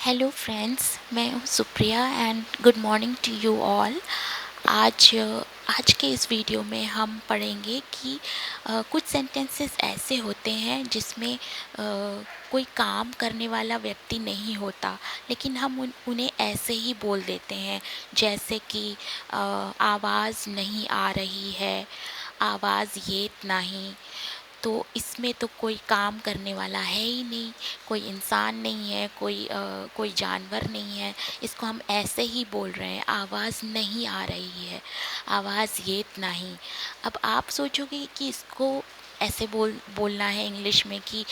Hello friends, मैं हूँ Supriya and good morning to you all. आज के इस वीडियो में हम पढ़ेंगे कि कुछ सेंटेंसेस ऐसे होते हैं जिसमें कोई काम करने वाला व्यक्ति नहीं होता, लेकिन हम उन्हें ऐसे ही बोल देते हैं। जैसे कि आवाज़ नहीं आ रही है, आवाज़ येत नहीं। तो इसमें तो कोई काम करने वाला है ही नहीं, कोई इंसान नहीं है, कोई जानवर नहीं है। इसको हम ऐसे ही बोल रहे हैं, आवाज़ नहीं आ रही है, आवाज़ येत नहीं। अब आप सोचोगे कि इसको ऐसे बोलना है इंग्लिश में कि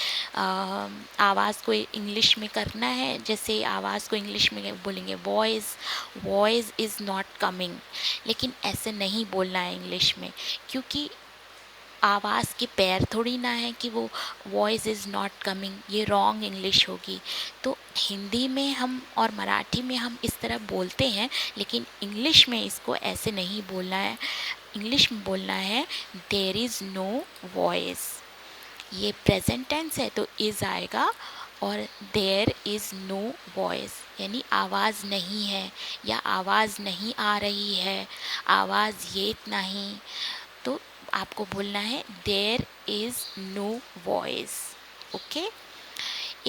आवाज़ को इंग्लिश में करना है। जैसे आवाज़ को इंग्लिश में बोलेंगे voice, voice is not coming, लेकिन ऐसे नहीं बोलना है इंग्लिश में, क्योंकि आवाज़ के पैर थोड़ी ना है कि वो वॉइस इज़ नॉट कमिंग, ये रॉन्ग इंग्लिश होगी। तो हिंदी में हम और मराठी में हम इस तरह बोलते हैं, लेकिन इंग्लिश में इसको ऐसे नहीं बोलना है। इंग्लिश में बोलना है देयर इज़ नो वॉइस। ये प्रेजेंट टेंस है तो इज़ आएगा, और देयर इज़ नो वॉइस यानी आवाज़ नहीं है या आवाज़ नहीं आ रही है, आवाज़ ये नहीं। तो आपको बोलना है there is no voice. Okay.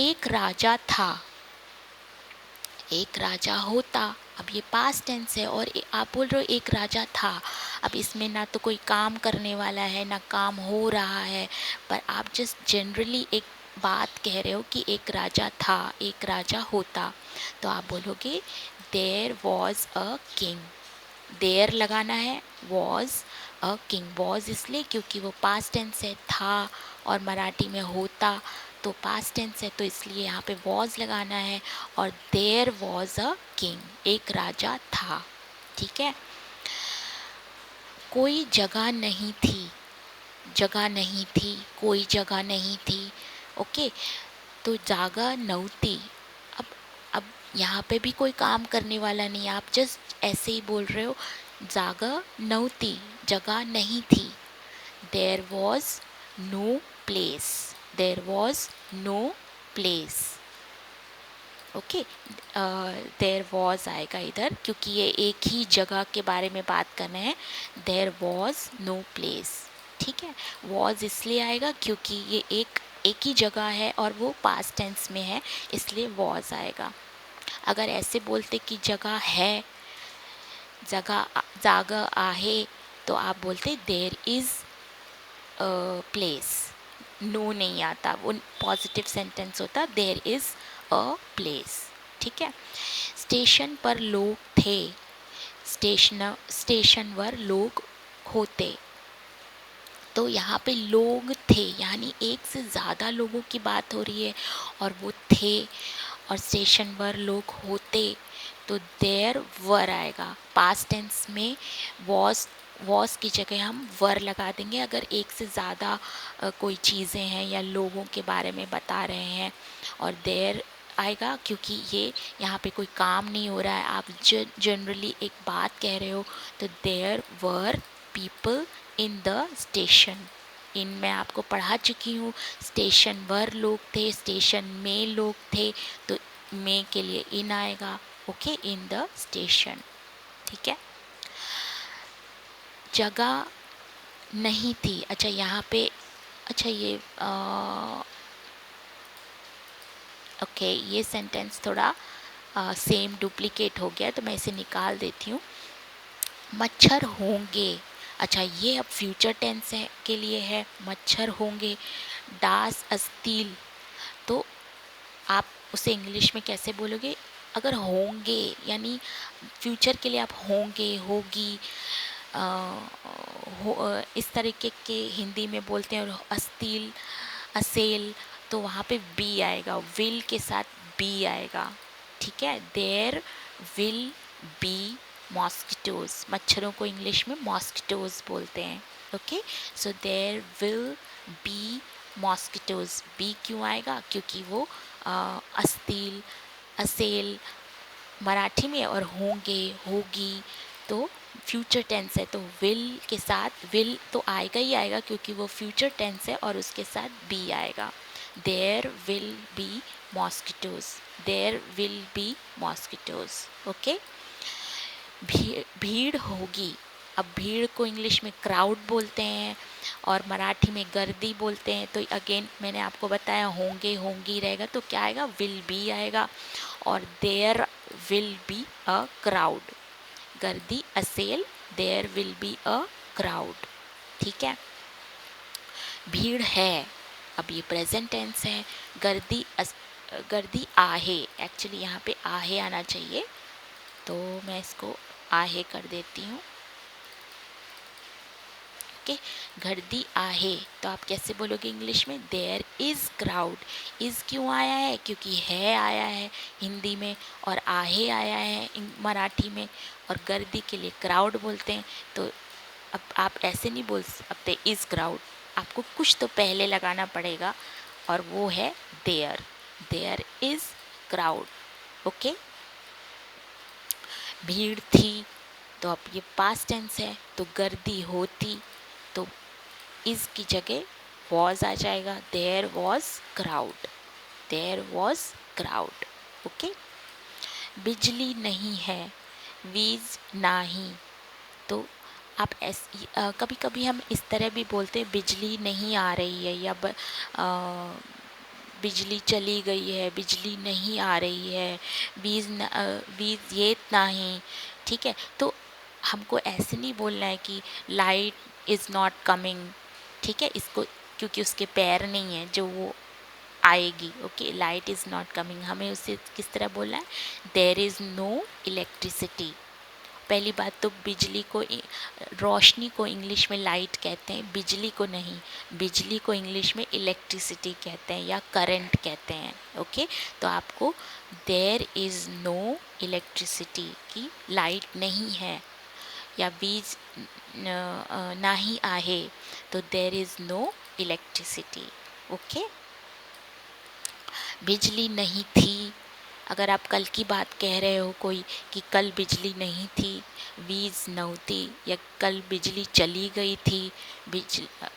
एक राजा था, एक राजा होता। अब ये पास्ट टेंस है और आप बोल रहे हो एक राजा था। अब इसमें ना तो कोई काम करने वाला है ना काम हो रहा है, पर आप जस्ट जनरली एक बात कह रहे हो कि एक राजा था, एक राजा होता। तो आप बोलोगे there was a king. There लगाना है, वॉज अ किंग। वॉज इसलिए क्योंकि वो पास्ट टेंस है, था, और मराठी में होता तो पास्ट टेंस है, तो इसलिए यहाँ पे वॉज लगाना है। और देयर वॉज अ किंग, एक राजा था। ठीक है। कोई जगह नहीं थी, जगह नहीं थी, कोई जगह नहीं थी। ओके। तो जागा नव्हती। अब अब यहाँ पे भी कोई काम करने वाला नहीं, आप जस्ट ऐसे ही बोल रहे हो जागा नव्हती, जगह नहीं थी। There was no place, there was no place. Okay. There was आएगा इधर, क्योंकि ये एक ही जगह के बारे में बात करना है। There was no place. ठीक है। वॉज इसलिए आएगा क्योंकि ये एक ही जगह है और वो पास्ट टेंस में है, इसलिए वॉज आएगा। अगर ऐसे बोलते कि जगह है, जगह जागा आहे, तो आप बोलते देयर इज़ प्लेस। नो नहीं आता, वो पॉजिटिव सेंटेंस होता देयर इज़ अ प्लेस। ठीक है। स्टेशन पर लोग थे, स्टेशन पर लोग होते। तो यहाँ पे लोग थे यानी एक से ज़्यादा लोगों की बात हो रही है, और वो थे, और स्टेशन पर लोग होते, तो देयर वर आएगा। पास्ट टेंस में वॉस की जगह हम वर लगा देंगे अगर एक से ज़्यादा कोई चीज़ें हैं या लोगों के बारे में बता रहे हैं। और देयर आएगा क्योंकि ये यहाँ पे कोई काम नहीं हो रहा है, आप जनरली एक बात कह रहे हो। तो there were people in the station. इन मैं आपको पढ़ा चुकी हूँ, स्टेशन वर लोग थे, स्टेशन में लोग थे, तो में के लिए इन आएगा। Okay, in the station. ठीक है। जगह नहीं थी, अच्छा यहाँ पे, अच्छा ये ओके, ये सेंटेंस थोड़ा सेम डुप्लीकेट हो गया, तो मैं इसे निकाल देती हूँ। मच्छर होंगे, अच्छा ये अब फ्यूचर टेंस है के लिए है, मच्छर होंगे। डास अस्तील, तो आप उसे इंग्लिश में कैसे बोलोगे? अगर होंगे यानी फ्यूचर के लिए आप होंगे, होगी, इस तरीके के हिंदी में बोलते हैं। और अस्तील, असेल, तो वहाँ पे बी आएगा, विल के साथ बी आएगा। ठीक है। देयर विल बी मॉस्किटोज, मच्छरों को इंग्लिश में मॉस्किटोज बोलते हैं। Okay. So there will be mosquitoes. Be क्यों आएगा? क्योंकि वो अस्तील, असेल मराठी में, और होंगे, होगी तो फ्यूचर टेंस है, तो विल के साथ विल तो आएगा ही आएगा क्योंकि वो फ्यूचर टेंस है, और उसके साथ बी आएगा। There will be mosquitoes, there will be mosquitoes. Okay, भीड़ होगी। अब भीड़ को इंग्लिश में क्राउड बोलते हैं और मराठी में गर्दी बोलते हैं। तो अगेन मैंने आपको बताया होंगे होंगी रहेगा तो क्या आएगा, विल बी आएगा। और there will be a crowd, गर्दी असेल, there will be a crowd. ठीक है, भीड़ है, अब ये प्रेजेंट टेंस है। गर्दी आहे, एक्चुअली यहाँ पे आहे आना चाहिए, तो मैं इसको आहे कर देती हूँ। ओके, गर्दी आहे, तो आप कैसे बोलोगे इंग्लिश में, देयर इज क्राउड। इज क्यों आया है, क्योंकि है आया है हिंदी में, और आहे आया है मराठी में, और गर्दी के लिए क्राउड बोलते हैं। तो अब आप ऐसे नहीं बोल सकते इज क्राउड, आपको कुछ तो पहले लगाना पड़ेगा, और वो है there, there is crowd. Okay, भीड़ थी, तो अब ये पास्ट टेंस है, तो गर्दी होती, तो इज की जगह वॉज आ जाएगा, there was crowd, there was crowd. Okay, बिजली नहीं है, वीज नहीं, तो आप कभी कभी हम इस तरह भी बोलते हैं बिजली नहीं आ रही है, या बिजली चली गई है, बिजली नहीं आ रही है, वीज येत नहीं। ठीक है, तो हमको ऐसे नहीं बोलना है कि लाइट इज़ नॉट कमिंग। ठीक है, इसको क्योंकि उसके पैर नहीं है जो वो आएगी। Okay, light is not coming, हमें उसे किस तरह बोलना है, देयर इज़ नो इलेक्ट्रिसिटी। पहली बात तो बिजली को, रोशनी को इंग्लिश में लाइट कहते हैं, बिजली को नहीं। बिजली को इंग्लिश में इलेक्ट्रिसिटी कहते हैं या करंट कहते हैं। ओके, तो आपको देयर इज़ नो इलेक्ट्रिसिटी की लाइट नहीं है, या वीज नाही आहे, तो there is no electricity. Okay, बिजली नहीं थी, अगर आप कल की बात कह रहे हो कोई कि कल बिजली नहीं थी, वीज नव्हती, या कल बिजली चली गई थी,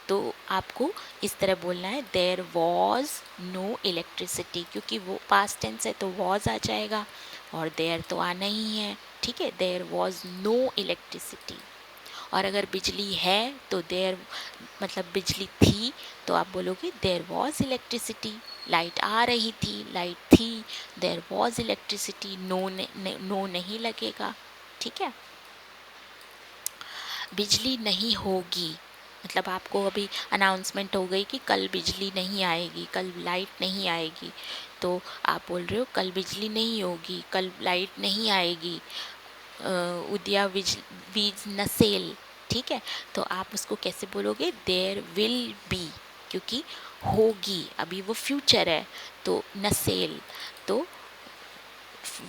तो आपको इस तरह बोलना है, देयर वॉज नो इलेक्ट्रिसिटी, क्योंकि वो पास्ट टेंस है तो वॉज आ जाएगा, और देयर तो आना ही है। ठीक है, देयर वॉज नो इलेक्ट्रिसिटी। और अगर बिजली है तो देयर मतलब बिजली थी, तो आप बोलोगे देयर वॉज इलेक्ट्रिसिटी, लाइट आ रही थी, लाइट थी, देयर वॉज इलेक्ट्रिसिटी, नो नहीं लगेगा। ठीक है, बिजली नहीं होगी, मतलब आपको अभी अनाउंसमेंट हो गई कि कल बिजली नहीं आएगी, कल लाइट नहीं आएगी, तो आप बोल रहे हो कल बिजली नहीं होगी, कल लाइट नहीं आएगी, उद्या वीज नसेल। ठीक है, तो आप उसको कैसे बोलोगे, देयर विल बी, क्योंकि होगी अभी वो फ्यूचर है, तो नसेल, तो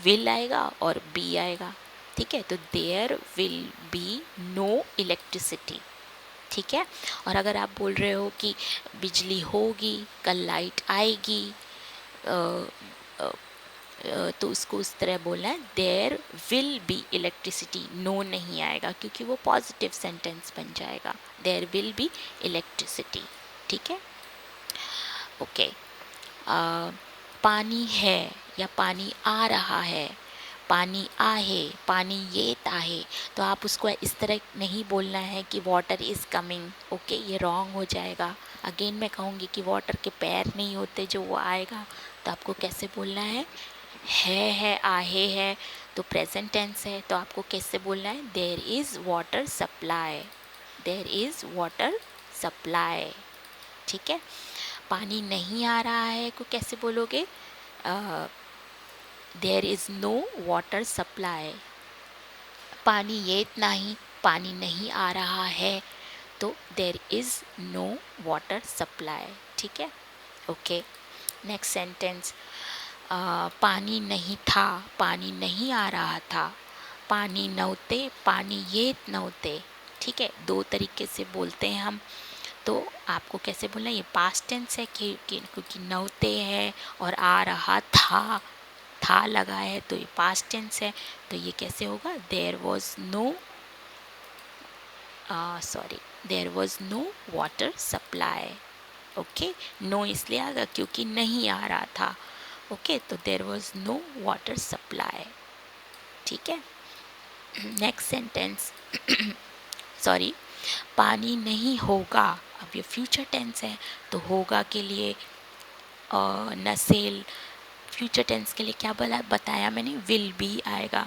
विल आएगा और बी आएगा। ठीक है, तो there will be no electricity. ठीक है, और अगर आप बोल रहे हो कि बिजली होगी, कल लाइट आएगी, तो उसको उस तरह बोलना है, there will be electricity, no नहीं आएगा क्योंकि वो पॉजिटिव सेंटेंस बन जाएगा, देयर विल बी इलेक्ट्रिसिटी। ठीक है, ओके, पानी है या पानी आ रहा है, पानी आहे, पानी येत आहे, तो आप उसको इस तरह नहीं बोलना है कि वाटर इज़ कमिंग। ओके, ये रॉन्ग हो जाएगा। अगेन मैं कहूँगी कि वाटर के पैर नहीं होते जो वो आएगा, तो आपको कैसे बोलना है आहे है, तो प्रेजेंट टेंस है, तो आपको कैसे बोलना है, there is water supply, there is water supply. ठीक है, पानी नहीं आ रहा है को कैसे बोलोगे, there is no water supply. पानी येत नहीं, पानी नहीं आ रहा है, तो there is no water supply. ठीक है, ओके, नेक्स्ट सेंटेंस, पानी नहीं था, पानी नहीं आ रहा था, पानी नव्हते, पानी येत नव्हते। ठीक है, दो तरीके से बोलते हैं हम, तो आपको कैसे बोलना है, ये पास्ट टेंस है क्योंकि नव्हते है और आ रहा था लगा है, तो ये पास्ट टेंस है, तो ये कैसे होगा, there was no there was no water supply. Okay, no इसलिए आ गया क्योंकि नहीं आ रहा था। ओके, तो there was no water supply. ठीक है, नेक्स्ट सेंटेंस सॉरी, पानी नहीं होगा। अब ये फ्यूचर टेंस है, तो होगा के लिए नसेल, फ्यूचर टेंस के लिए क्या बताया मैंने, विल बी आएगा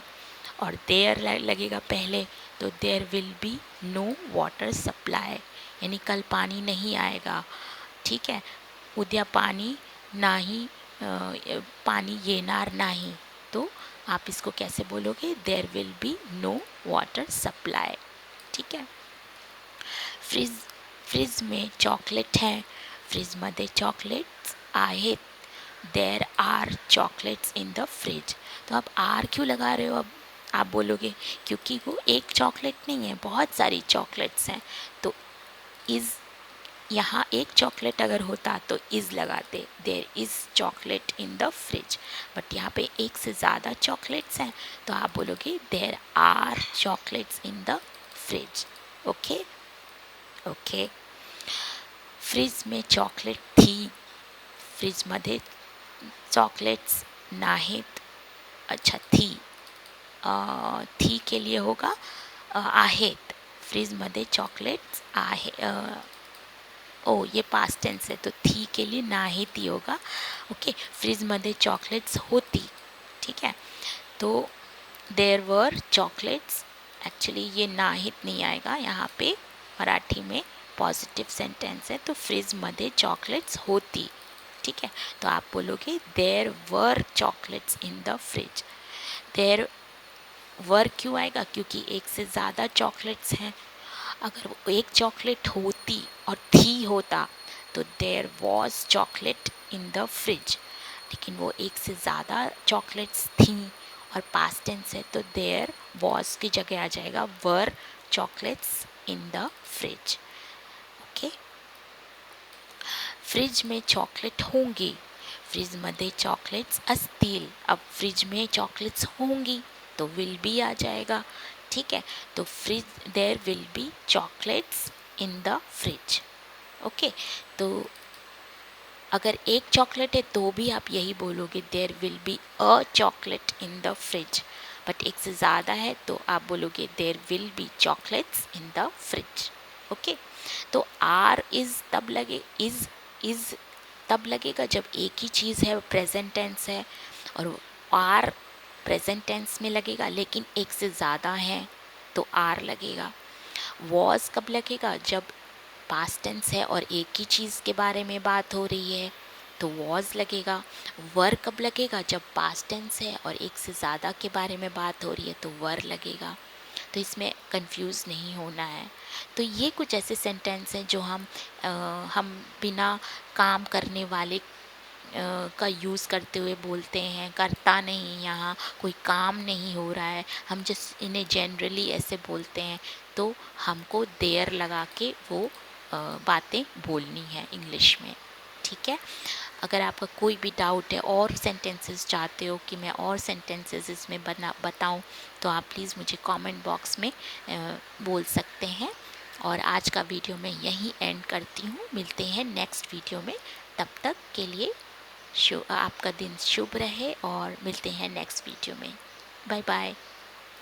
और देयर लगेगा पहले, तो there will be no water supply, यानी कल पानी नहीं आएगा। ठीक है, उद्या पानी नाही, पानी येणार नाही, तो आप इसको कैसे बोलोगे, there will be no water supply. ठीक है, फ्रीज, फ्रीज में चॉकलेट है, फ्रीजमध्ये चॉकलेट्स आहेत, there are chocolates in the fridge. तो आप आर क्यों लगा रहे हो, अब आप बोलोगे क्योंकि वो एक चॉकलेट नहीं है, बहुत सारी चॉकलेट्स हैं, तो इज़, यहाँ एक चॉकलेट अगर होता तो इज़ लगाते, there is chocolate in the fridge, but यहाँ पे एक से ज़्यादा चॉकलेट्स हैं, तो आप बोलोगे there are chocolates in the fridge. Okay okay, fridge में चॉकलेट थी, फ्रीजमध्ये चॉकलेट्स नाहीत। अच्छा, थी के लिए होगा आहेत, फ्रीजमध्ये चॉकलेट्स आहे, ओ ये पास्ट टेंस है, तो थी के लिए नाहीत ही होगा। ओके, फ्रीजमध्ये चॉकलेट्स होती। ठीक है, तो देयर वर चॉकलेट्स, एक्चुअली ये नाहीत नहीं आएगा यहाँ पे, मराठी में पॉजिटिव सेंटेंस है, तो फ्रीजमध्ये चॉकलेट्स होती। ठीक है, तो आप बोलोगे there were chocolates in the fridge. There were क्यों आएगा, क्योंकि एक से ज़्यादा चॉकलेट्स हैं। अगर वो एक चॉकलेट होती और थी होता तो there was chocolate in the fridge, लेकिन वो एक से ज़्यादा चॉकलेट्स थी और पास्ट टेंस है, तो देयर वॉज की जगह आ जाएगा were chocolates in the fridge. Okay, fridge में चॉकलेट होंगी, फ्रीजमध्ये चॉकलेट्स असतील। अब फ्रिज में चॉकलेट्स होंगी तो विल बी आ जाएगा। ठीक है, तो fridge, there will be chocolates in the fridge. Okay, तो अगर एक चॉकलेट है तो भी आप यही बोलोगे there will be a chocolate in the fridge, but एक से ज़्यादा है तो आप बोलोगे there will be chocolates in the fridge. Okay, तो आर इज़ तब लगे, इज़ तब लगेगा जब एक ही चीज़ है, प्रेजेंट टेंस है, और आर प्रेजेंट टेंस में लगेगा, लेकिन एक से ज़्यादा है तो आर लगेगा। वॉज कब लगेगा, जब पास्ट टेंस है और एक ही चीज़ के बारे में बात हो रही है तो वॉज लगेगा। वर कब लगेगा, जब पास्ट टेंस है और एक से ज़्यादा के बारे में बात हो रही है तो वर लगेगा। तो इसमें कंफ्यूज नहीं होना है। तो ये कुछ ऐसे सेंटेंस हैं जो हम बिना काम करने वाले का यूज़ करते हुए बोलते हैं, करता नहीं, यहाँ कोई काम नहीं हो रहा है, हम जस्ट इन्हें जनरली ऐसे बोलते हैं, तो हमको देयर लगा के वो बातें बोलनी है इंग्लिश में। ठीक है, अगर आपका कोई भी डाउट है और सेंटेंसेस चाहते हो कि मैं और सेंटेंसेस इसमें बताऊं, तो आप प्लीज़ मुझे कमेंट बॉक्स में बोल सकते हैं। और आज का वीडियो मैं यहीं एंड करती हूँ, मिलते हैं नेक्स्ट वीडियो में। तब तक के लिए आपका दिन शुभ रहे और मिलते हैं नेक्स्ट वीडियो में। Bye bye.